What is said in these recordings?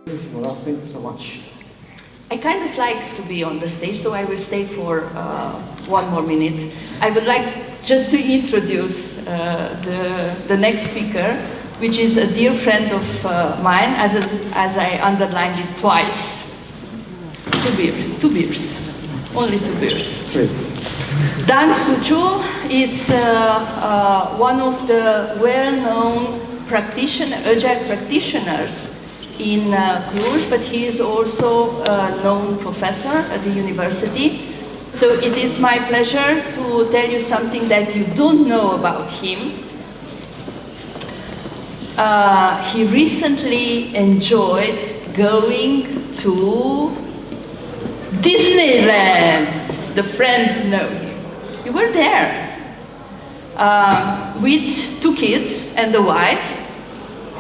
Thank you so much. I kind of like to be on the stage, so I will stay for one more minute. I would like just to introduce the next speaker, which is a dear friend of mine, as I underlined it twice. Two beers, only 2 beers. Dang Suchu is one of the well-known agile practitioners in Cluj, but he is also a known professor at the university. So it is my pleasure to tell you something that you don't know about him. He recently enjoyed going to Disneyland. The friends know him. You were there with 2 kids and a wife.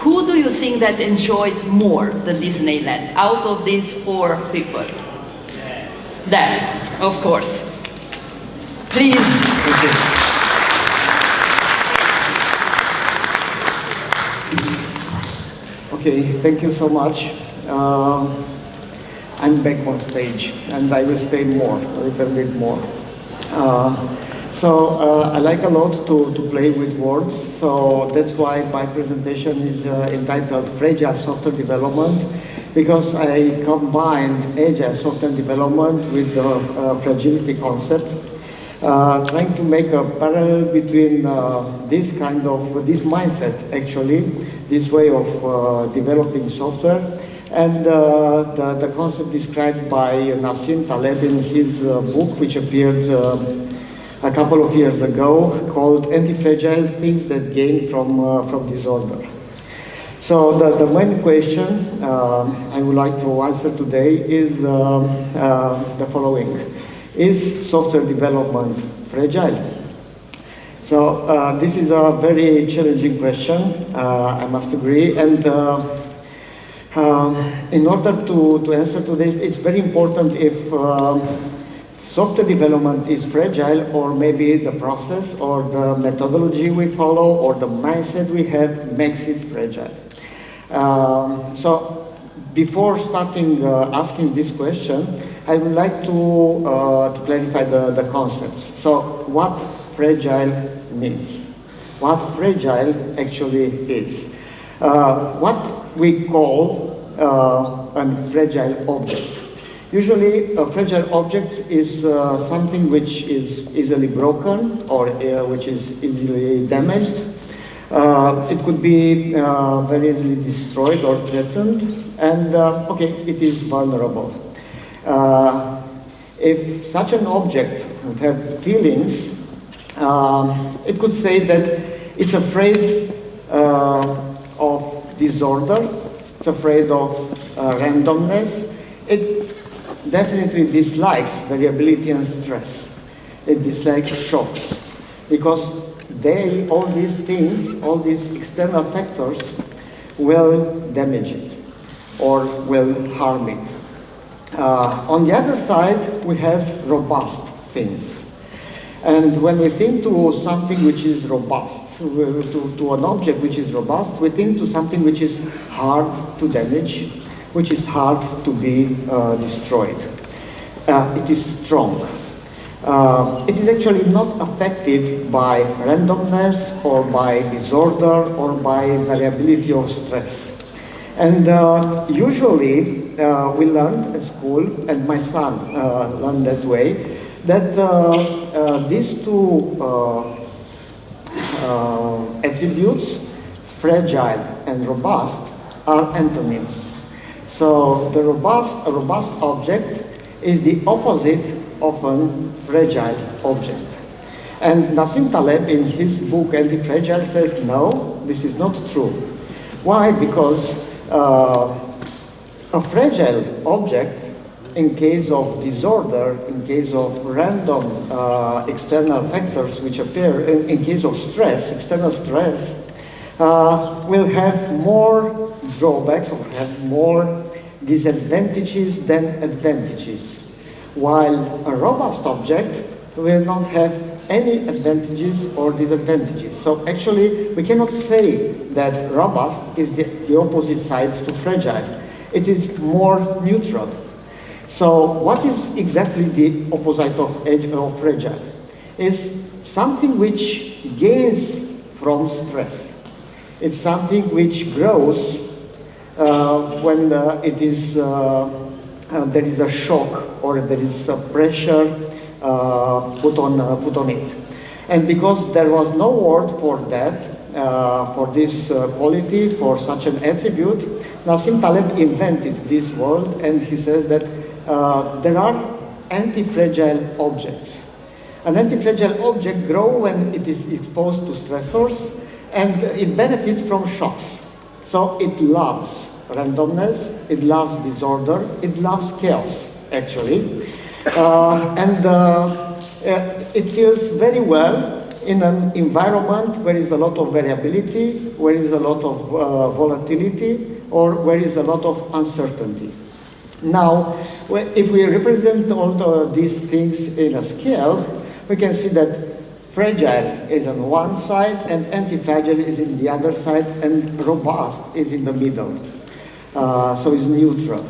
Who do you think that enjoyed more the Disneyland out of these 4 people? Dad, of course. Please. Okay, thank you so much. I'm back on stage, and I will stay more, a little bit more. I like a lot to play with words, so that's why my presentation is entitled Fragile Software Development, because I combined Agile software development with the fragility concept, trying to make a parallel between this mindset, actually, this way of developing software, and the concept described by Nassim Taleb in his book, which appeared a couple of years ago, called Anti-Fragile Things That Gain from Disorder. So the main question I would like to answer today is the following. Is software development fragile? So this is a very challenging question, I must agree, and in order to answer to this, it's very important if software development is fragile, or maybe the process or the methodology we follow or the mindset we have makes it fragile. So before starting asking this question, I would like to clarify the concepts. So what fragile means, what fragile actually is. What we call a fragile object. Usually, a fragile object is something which is easily broken or which is easily damaged. It could be very easily destroyed or threatened, and it is vulnerable. If such an object would have feelings, it could say that it's afraid of disorder, it's afraid of randomness. It definitely dislikes variability and stress. It dislikes shocks, because all these things, all these external factors will damage it or will harm it. On the other side, we have robust things. And when we think to something which is robust, to an object which is robust, we think to something which is hard to damage, which is hard to be destroyed. It is strong. It is actually not affected by randomness or by disorder or by variability of stress. And usually we learned at school, and my son learned that way, that these 2 attributes, fragile and robust, are antonyms. So a robust object is the opposite of a fragile object. And Nassim Taleb in his book Anti-Fragile says, no, this is not true. Why? Because a fragile object, in case of disorder, in case of random external factors which appear, in case of stress, external stress, will have more drawbacks or have more disadvantages than advantages, while a robust object will not have any advantages or disadvantages. So actually, we cannot say that robust is the opposite side to fragile. It is more neutral. So what is exactly the opposite of fragile? It's something which gains from stress. It's something which grows when there is a shock or there is a pressure put on it. And because there was no word for that, for this quality, for such an attribute, Nassim Taleb invented this word, and he says that there are anti-fragile objects. An anti-fragile object grows when it is exposed to stressors, and it benefits from shocks. So it loves randomness, it loves disorder, it loves chaos, actually. It feels very well in an environment where there is a lot of variability, where there is a lot of volatility, or where there is a lot of uncertainty. Now, if we represent all these things in a scale, we can see that fragile is on one side, and anti-fragile is in the other side, and robust is in the middle. So it's neutral.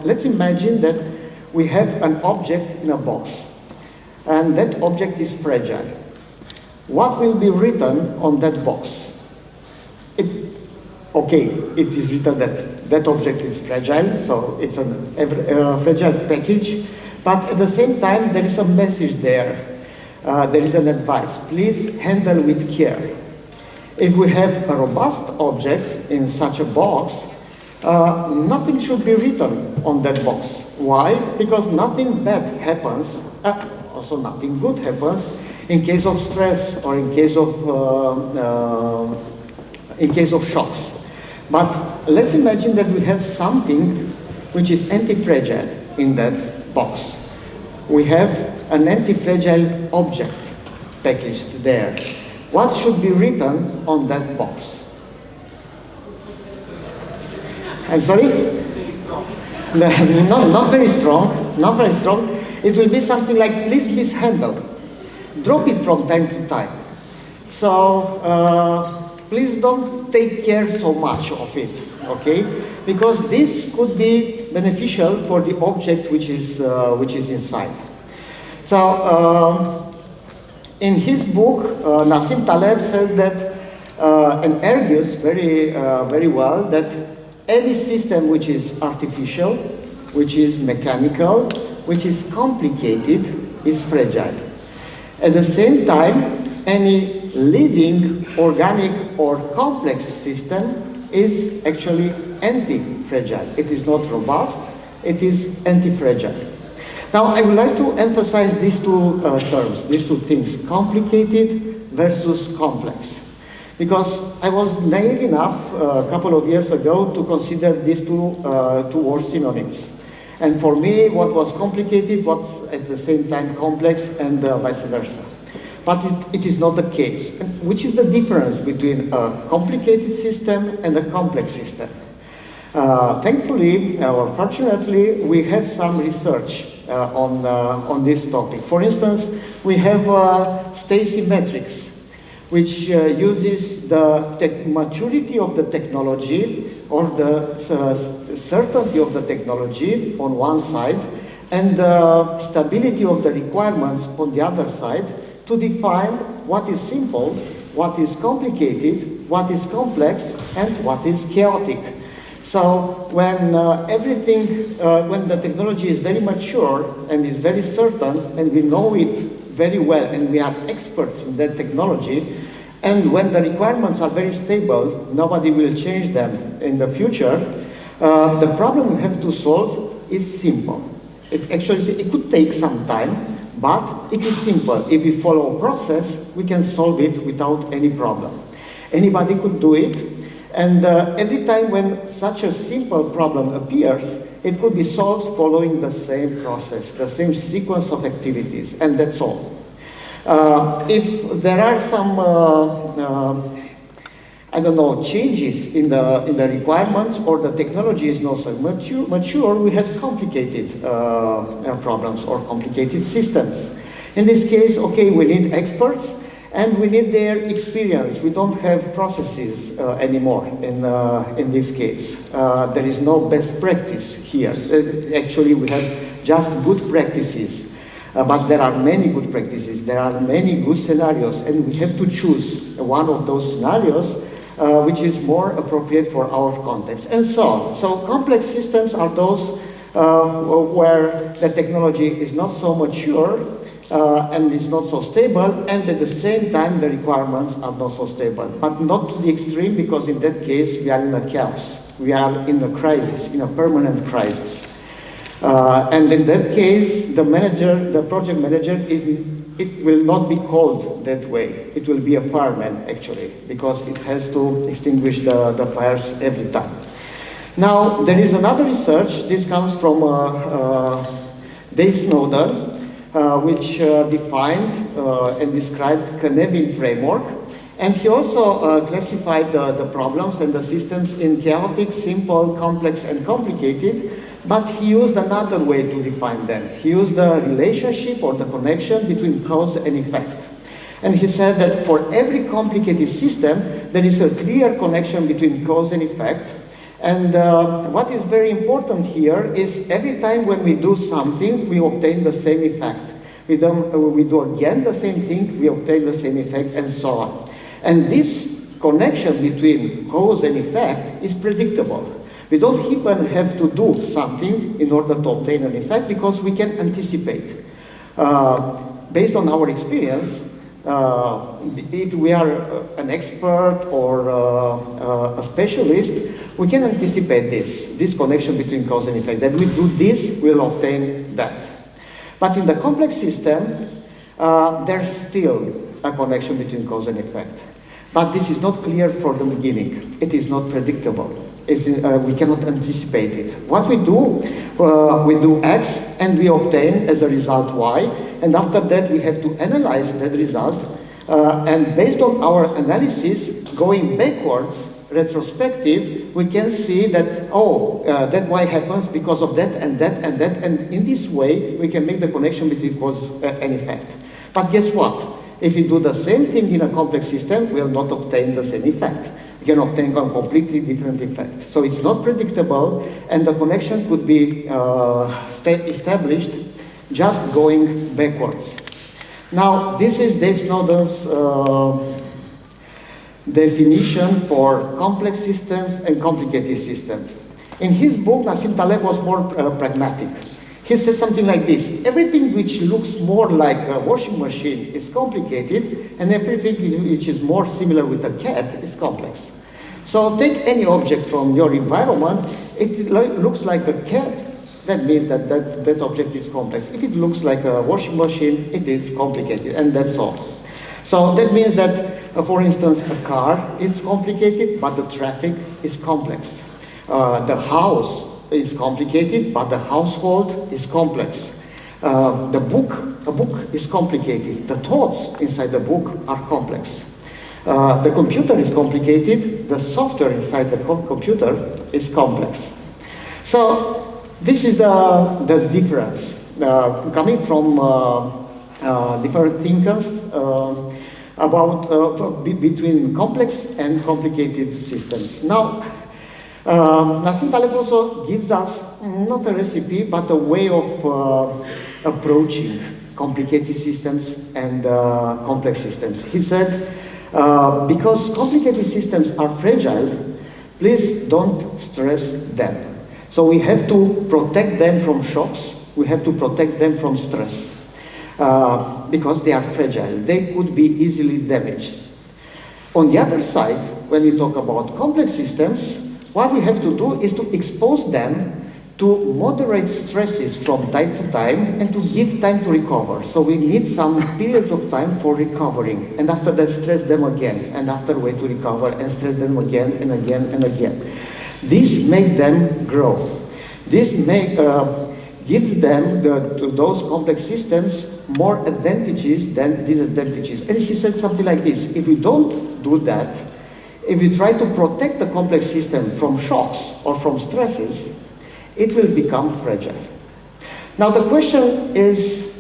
Let's imagine that we have an object in a box, and that object is fragile. What will be written on that box? It is written that object is fragile, so it's a fragile package, but at the same time there is a message there. There is an advice. Please handle with care. If we have a robust object in such a box, nothing should be written on that box. Why? Because nothing bad happens, also nothing good happens in case of stress or in case of shocks. But let's imagine that we have something which is anti-fragile in that box. We have an anti-fragile object packaged there. What should be written on that box? I'm sorry? Very strong. Not very strong. Not very strong. It will be something like, please mishandle. Drop it from time to time. So please don't take care so much of it, okay? Because this could be beneficial for the object which is inside. So in his book, Nassim Taleb said that and argues very well that any system which is artificial, which is mechanical, which is complicated, is fragile. At the same time, any living, organic, or complex system is actually anti-fragile. It is not robust, it is anti-fragile. Now, I would like to emphasize these two terms, these two things, complicated versus complex. Because I was naive enough a couple of years ago to consider these two words synonyms. And for me, what was complicated was at the same time complex, and vice versa. But it is not the case. And which is the difference between a complicated system and a complex system? Thankfully, or fortunately, we have some research on this topic. For instance, we have Stacy metrics, which uses the maturity of the technology or the certainty of the technology on one side, and the stability of the requirements on the other side, to define what is simple, what is complicated, what is complex, and what is chaotic. So when when the technology is very mature and is very certain, and we know it very well, and we are experts in that technology, and when the requirements are very stable, nobody will change them in the future, the problem we have to solve is simple. It could take some time, but it is simple. If we follow a process, we can solve it without any problem. Anybody could do it, and every time when such a simple problem appears, it could be solved following the same process, the same sequence of activities, and that's all. If there are some, changes in the requirements, or the technology is not so mature, we have complicated problems or complicated systems. In this case, okay, we need experts, And we need their experience. We don't have processes anymore in this case. There is no best practice here. Actually, we have just good practices. But there are many good practices. There are many good scenarios. And we have to choose one of those scenarios which is more appropriate for our context. And so on. So complex systems are those where the technology is not so mature and it's not so stable, and at the same time the requirements are not so stable. But not to the extreme, because in that case we are in a chaos. We are in a crisis, in a permanent crisis. And in that case, the manager, the project manager, it will not be called that way. It will be a fireman, actually, because it has to extinguish the fires every time. Now, there is another research. This comes from Dave Snowden, which defined and described Canevin framework. And he also classified the problems and the systems in chaotic, simple, complex, and complicated, but he used another way to define them. He used the relationship or the connection between cause and effect. And he said that for every complicated system, there is a clear connection between cause and effect. And what is very important here is every time when we do something, we obtain the same effect. We do again the same thing, we obtain the same effect, and so on. And this connection between cause and effect is predictable. We don't even have to do something in order to obtain an effect because we can anticipate. Based on our experience, if we are an expert or a specialist, we can anticipate this connection between cause and effect. That we do this, we'll obtain that. But in the complex system, there's still a connection between cause and effect. But this is not clear from the beginning. It is not predictable. We cannot anticipate it. What we do X and we obtain as a result Y, and after that we have to analyze that result, and based on our analysis, going backwards, retrospective, we can see that, that Y happens because of that and that and that, and in this way we can make the connection between cause and effect. But guess what? If we do the same thing in a complex system, we will not obtain the same effect. We can obtain a completely different effect. So it's not predictable, and the connection could be established just going backwards. Now, this is Dave Snowden's definition for complex systems and complicated systems. In his book, Nassim Taleb was more pragmatic. He says something like this: everything which looks more like a washing machine is complicated, and everything which is more similar with a cat is complex. So take any object from your environment, it looks like a cat, that means that object is complex. If it looks like a washing machine, it is complicated, and that's all. So that means that, for instance, a car is complicated, but the traffic is complex. The house is complicated, but the household is complex. A book is complicated. The thoughts inside the book are complex. The computer is complicated. The software inside the computer is complex. So this is the difference coming from different thinkers about between complex and complicated systems. Now, Nassim Taleb also gives us not a recipe, but a way of approaching complicated systems and complex systems. He said, because complicated systems are fragile, please don't stress them. So we have to protect them from shocks, we have to protect them from stress, because they are fragile, they could be easily damaged. On the other side, when we talk about complex systems, what we have to do is to expose them to moderate stresses from time to time and to give time to recover. So we need some periods of time for recovering, and after that stress them again, and after a way to recover and stress them again and again and again. This makes them grow. This gives them, to those complex systems, more advantages than disadvantages. And he said something like this: if we don't do that, if we try to protect the complex system from shocks or from stresses, it will become fragile. Now the question is,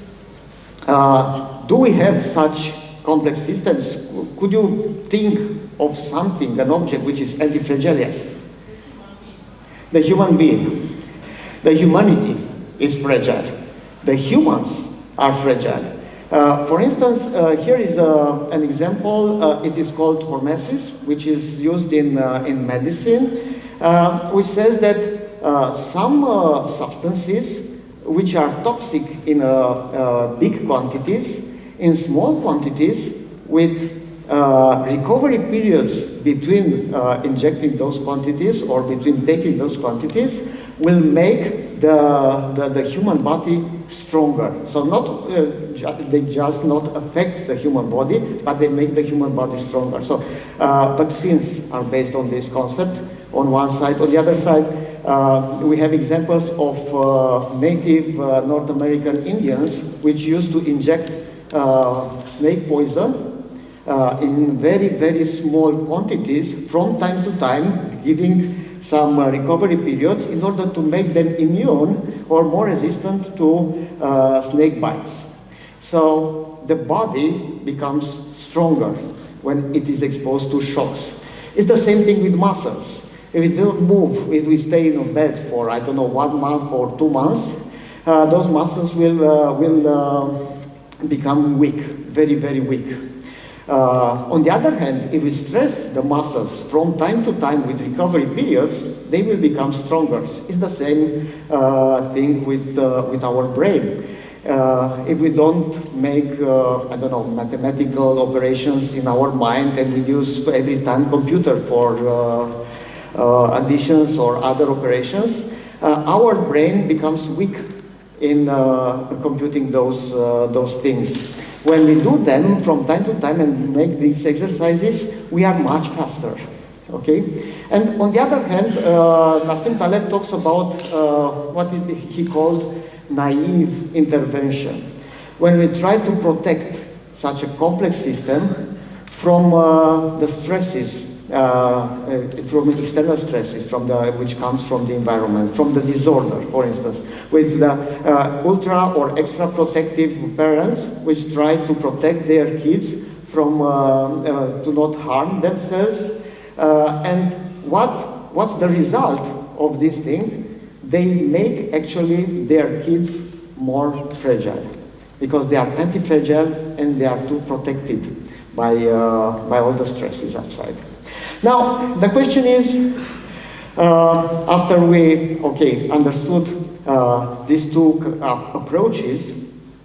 do we have such complex systems, could you think of something, an object which is anti-fragile? Yes. The human being. The humanity is fragile. The humans are fragile. For instance, here is an example. It is called hormesis, which is used in medicine, which says that some substances which are toxic in big quantities, in small quantities, with recovery periods between injecting those quantities or between taking those quantities, will make the human body stronger. So they just not affect the human body, but they make the human body stronger. So vaccines are based on this concept on one side. On the other side, we have examples of native North American Indians which used to inject snake poison in very, very small quantities from time to time, giving some recovery periods in order to make them immune or more resistant to snake bites. So the body becomes stronger when it is exposed to shocks. It's the same thing with muscles. If we don't move, if we stay in bed for, I don't know, 1 month or 2 months, those muscles will become weak, very, very weak. On the other hand, if we stress the muscles from time to time with recovery periods, they will become stronger. It's the same thing with our brain. If we don't make, I don't know, mathematical operations in our mind and we use every time computer for additions or other operations, our brain becomes weak in computing those things. When we do them from time to time and make these exercises, we are much faster, okay? And on the other hand, Nassim Taleb talks about what he called naive intervention. When we try to protect such a complex system from the stresses, from external stresses, which comes from the environment, from the disorder, for instance, with the ultra or extra protective parents, which try to protect their kids from to not harm themselves. And what's the result of this thing? They make actually their kids more fragile because they are anti-fragile and they are too protected by all the stresses outside. Now, the question is, after we, understood these two approaches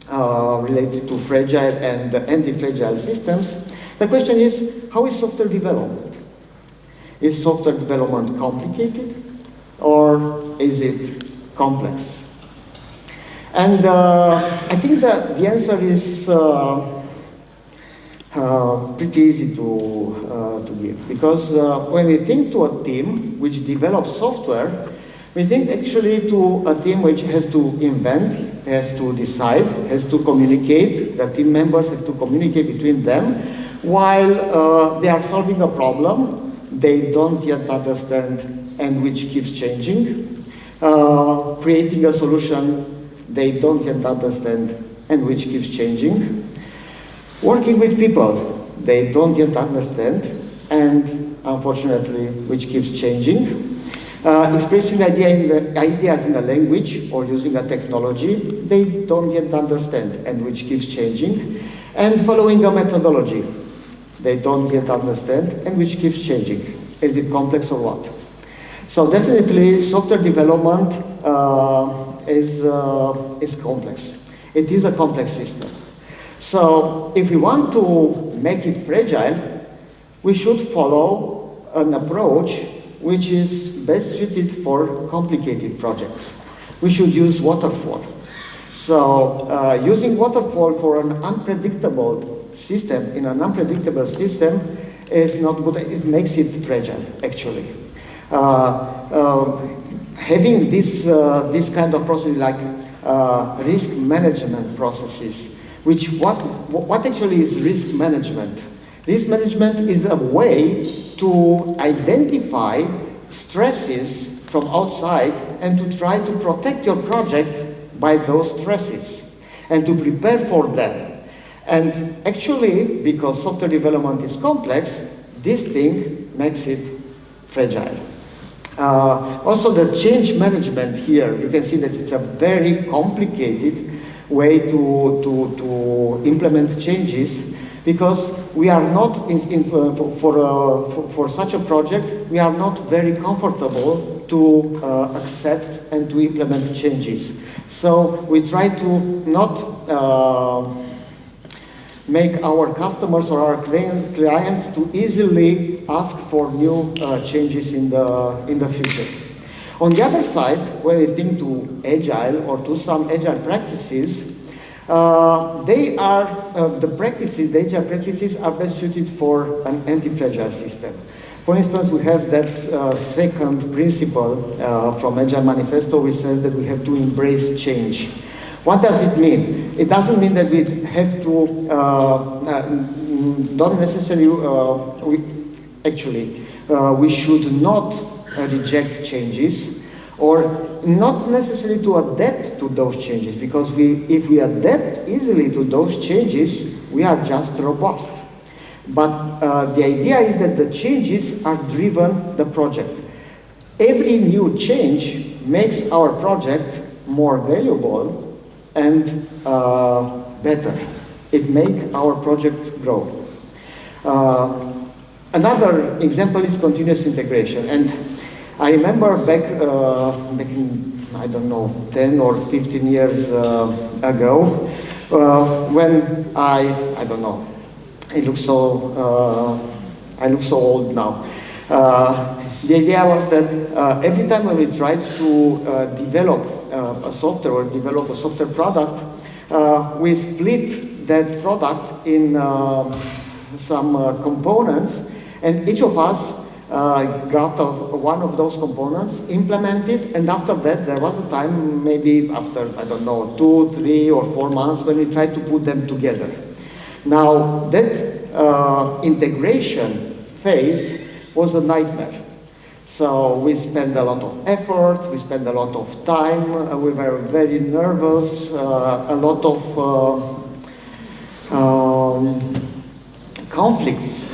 related to fragile and anti-fragile systems, the question is, how is software development? Is software development complicated or is it complex? And I think that the answer is pretty easy to give, because when we think to a team which develops software, we think actually to a team which has to invent, has to decide, has to communicate. The team members have to communicate between them while they are solving a problem they don't yet understand and which keeps changing, creating a solution they don't yet understand and which keeps changing. Working with people they don't yet understand and, unfortunately, which keeps changing. Expressing ideas in a language or using a technology they don't yet understand and which keeps changing. And following a methodology they don't yet understand and which keeps changing. Is it complex or what? So definitely software development is complex. It is a complex system. So if we want to make it fragile, we should follow an approach which is best suited for complicated projects. We should use waterfall. So using waterfall for an unpredictable system, in an unpredictable system, is not good. It makes it fragile, actually. Having this kind of process like risk management processes, which what actually is risk management? Risk management is a way to identify stresses from outside and to try to protect your project by those stresses and to prepare for them. And actually, because software development is complex, this thing makes it fragile. Also, the change management here, you can see that it's a very complicated way to implement changes, because we are not, for such a project, we are not very comfortable to accept and to implement changes. So we try to not make our customers or our clients to easily ask for new changes in the future. On the other side, when we think to Agile or to some Agile practices, the Agile practices are best suited for an anti-fragile system. For instance, we have that second principle from Agile Manifesto, which says that we have to embrace change. What does it mean? It doesn't mean that we have to, don't necessarily, we should not reject changes, or not necessarily to adapt to those changes, because if we adapt easily to those changes, we are just robust. But the idea is that the changes are driven the project. Every new change makes our project more valuable and better. It makes our project grow. Another example is continuous integration. And I remember back in, I don't know, 10 or 15 years ago, when I don't know, I look so old now. The idea was that every time when we tried to develop a software or develop a software product, we split that product in some components, and each of us got one of those components, implemented, and after that there was a time, maybe after, I don't know, 2, 3, or 4 months, when we tried to put them together. Now, that integration phase was a nightmare. So we spent a lot of effort, we spent a lot of time, we were very nervous, a lot of conflicts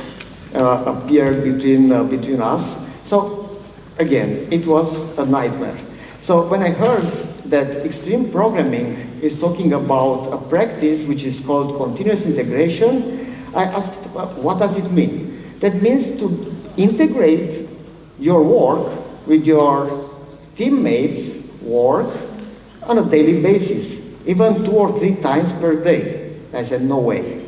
appeared between us. So again, it was a nightmare. So when I heard that extreme programming is talking about a practice which is called continuous integration, I asked, what does it mean? That means to integrate your work with your teammates' work on a daily basis, even 2 or 3 times per day. I said, no way.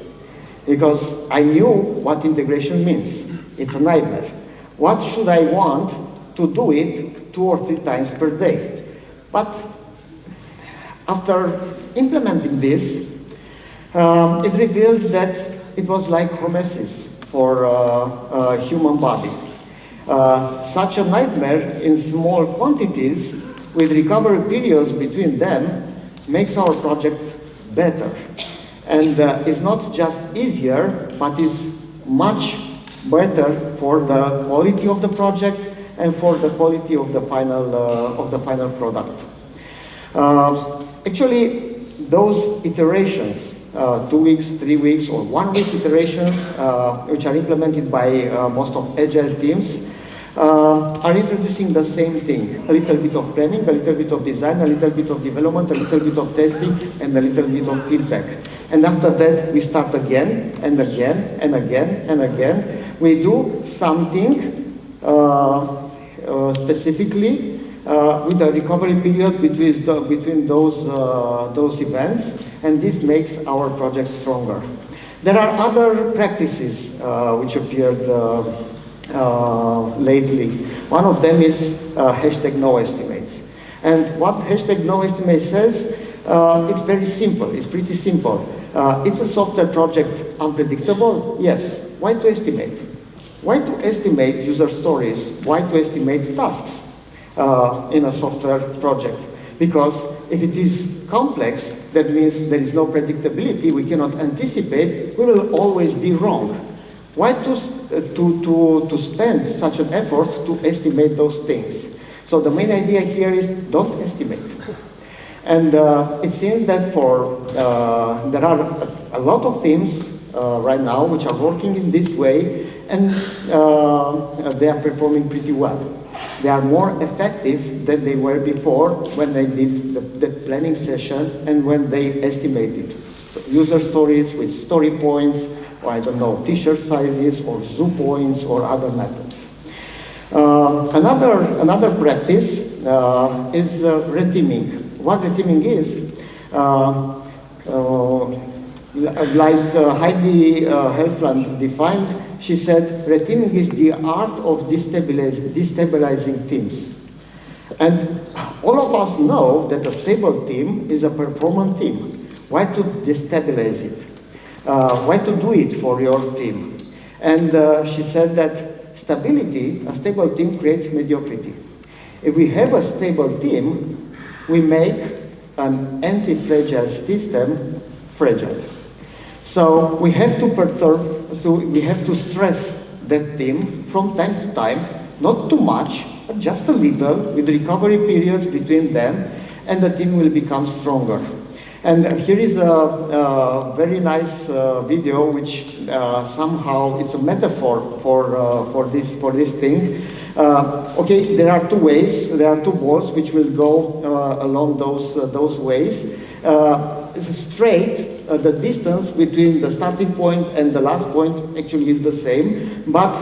Because I knew what integration means. It's a nightmare. What should I want to do it 2 or 3 times per day? But after implementing this, it revealed that it was like hormesis for a human body. Such a nightmare in small quantities with recovery periods between them makes our project better. And it's not just easier, but is much better for the quality of the project and for the quality of the final product. Actually, those iterations, 2 weeks, 3 weeks, or 1 week iterations, which are implemented by most of Agile teams, are introducing the same thing. A little bit of planning, a little bit of design, a little bit of development, a little bit of testing, and a little bit of feedback. And after that, we start again, and again, and again, and again. We do something specifically with a recovery period between those events, and this makes our project stronger. There are other practices which appeared lately. One of them is hashtag no estimates. And what hashtag no estimate says, it's very simple, it's pretty simple. It's a software project unpredictable? Yes. Why to estimate? Why to estimate user stories? Why to estimate tasks in a software project? Because if it is complex, that means there is no predictability, we cannot anticipate, we will always be wrong. Why to spend such an effort to estimate those things? So the main idea here is don't estimate. And it seems that there are a lot of teams right now which are working in this way, and they are performing pretty well. They are more effective than they were before when they did the planning session and when they estimated user stories with story points, or I don't know, t-shirt sizes, or zoo points, or other methods. Another practice is reteaming. What reteaming is, like Heidi Helfland defined, she said, reteaming is the art of destabilizing teams. And all of us know that a stable team is a performant team. Why to destabilize it? Why to do it for your team? And she said that stability, a stable team creates mediocrity. If we have a stable team, we make an anti-fragile system fragile. So we have to stress that team from time to time, not too much, but just a little, with recovery periods between them, and the team will become stronger. And here is a very nice video, which somehow it's a metaphor for this thing. Okay, there are two ways. There are two balls which will go along those ways. It's straight. The distance between the starting point and the last point actually is the same, but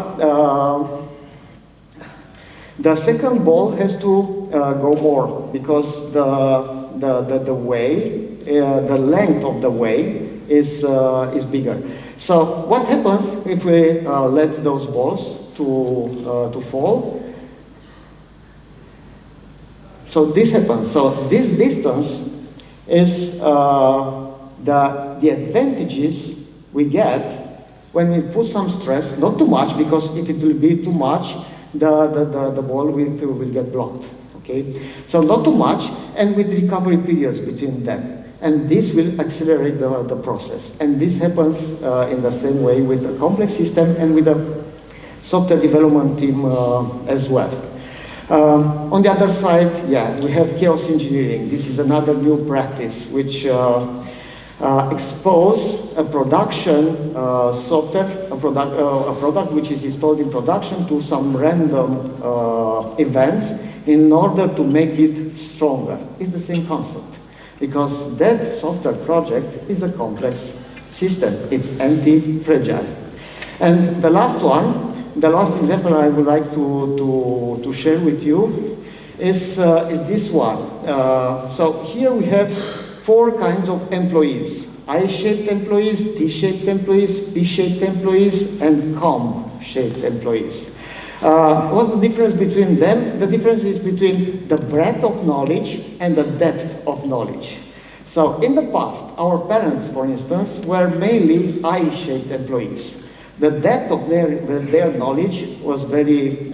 the second ball has to go more, because the way, the length of the way is bigger. So what happens if we let those balls to fall? So this happens. So this distance is the advantages we get when we put some stress, not too much, because if it will be too much, the ball will get blocked. Okay, so not too much, and with recovery periods between them, and this will accelerate the process. And this happens in the same way with a complex system and with a software development team as well. On the other side, yeah, we have chaos engineering. This is another new practice which expose a production software, a product which is installed in production, to some random events in order to make it stronger. It's the same concept, because that software project is a complex system. It's anti-fragile. And the last one, the last example I would like to share with you is this one. So here we have 4 kinds of employees: I-shaped employees, T-shaped employees, P-shaped employees, and COM-shaped employees. What's the difference between them? The difference is between the breadth of knowledge and the depth of knowledge. So in the past, our parents, for instance, were mainly I-shaped employees. The depth of their knowledge was very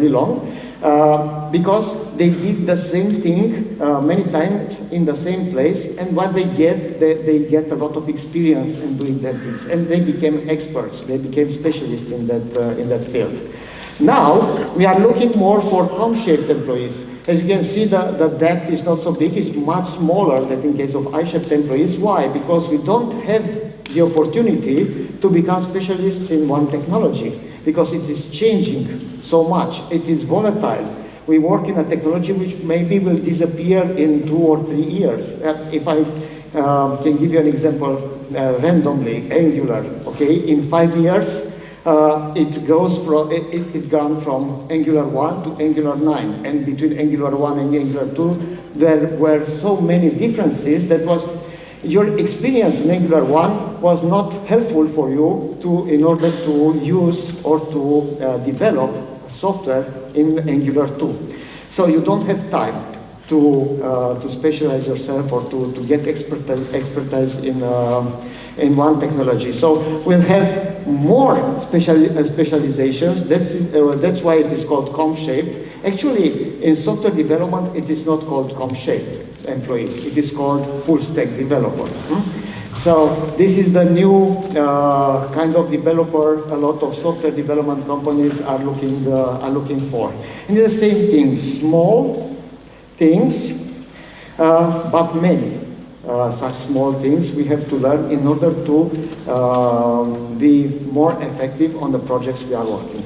long, because they did the same thing many times in the same place, and what they get a lot of experience in doing that things, and they became experts. They became specialists in that field. Now we are looking more for com-shaped employees. As you can see, the depth is not so big; it's much smaller than in case of I-shaped employees. Why? Because we don't have the opportunity to become specialists in one technology, because it is changing so much. It is volatile. We work in a technology which maybe will disappear in 2 or 3 years. If I can give you an example randomly, Angular. Okay, in 5 years, it gone from Angular 1 to Angular 9, and between Angular 1 and Angular 2, there were so many differences that your experience in Angular 1 was not helpful for you in order to use or to develop software in Angular 2. So you don't have time to specialize yourself or to get expertise in one technology. So we'll have more specializations. That's why it is called com-shaped. Actually, in software development, it is not called com-shaped employee. It is called full-stack developer. So this is the new kind of developer a lot of software development companies are looking for. And it's the same thing: small, things, but many such small things we have to learn in order to be more effective on the projects we are working.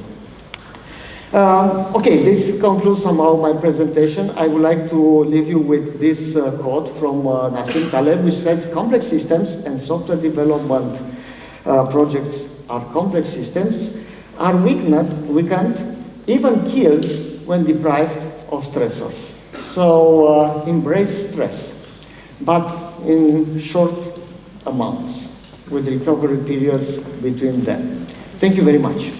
Okay, this concludes somehow my presentation. I would like to leave you with this quote from Nassim Taleb, which said, complex systems and software development projects are complex systems, are weakened, even killed when deprived of stressors. So embrace stress, but in short amounts, with recovery periods between them. Thank you very much.